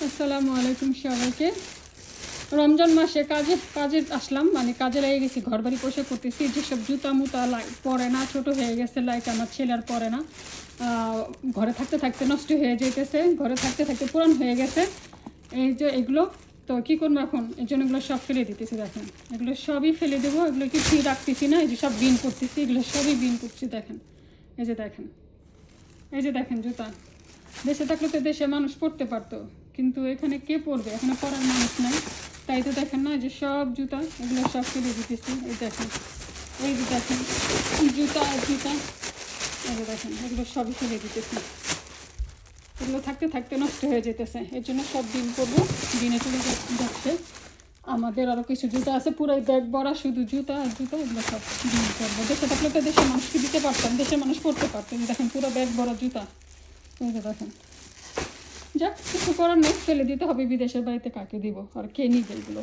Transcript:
আসসালামু আলাইকুম সবাইকে। রমজান মাসে কাজে আসলাম, মানে কাজে লেগে গেছি, ঘর বাড়ি পরিষ্কার করতেছি। যেসব জুতা মুতা পরে না, ছোট হয়ে গেছে, লাইক আমার ছেলে আর পরে না, ঘরে থাকতে থাকতে নষ্ট হয়ে যেতেছে, ঘরে থাকতে থাকতে পুরান হয়ে গেছে। এই যে এগুলো তো কী করবো এখন, এই জন্য এগুলো সব ফেলে দিতেছি। দেখেন, এগুলো সবই ফেলে দেবো, এগুলো কিছুই রাখতেছি না। এই যে সব বিন করতেছি, এগুলো সবই বিন করছি। দেখেন, এই যে দেখেন, এই যে দেখেন জুতা। দেশে থাকলে তো দেশে মানুষ পড়তে পারতো, কিন্তু এখানে কে পড়বে? এখানে পড়ার মানুষ নাই। তাই তো দেখেন না, যে সব জুতা এগুলো সব ফেলে দিতেছি। এই দেখেন, এই যে দেখেন জুতা আর জুতা, এই যে দেখেন এগুলো সবই ফেলে দিতেছি। এগুলো থাকতে থাকতে নষ্ট হয়ে যেতেছে, এর জন্য সব দিন করবো, দিনে চলে যাচ্ছে। আমাদের আরও কিছু জুতা আছে, পুরো ব্যাগ ভরা শুধু জুতা আর জুতা, এগুলো সব দিন করবো। দেশে থাকলে তো দেশের মানুষকে দিতে পারতাম, দেশের মানুষ পড়তে পারতেন। দেখেন পুরো ব্যাগ ভরা জুতা, এই যে দেখেন। যাক, কিছু করার নেই, ফেলে দিতে হবে। বিদেশের বাড়িতে কাকে দিব আর কে নিবে এগুলো?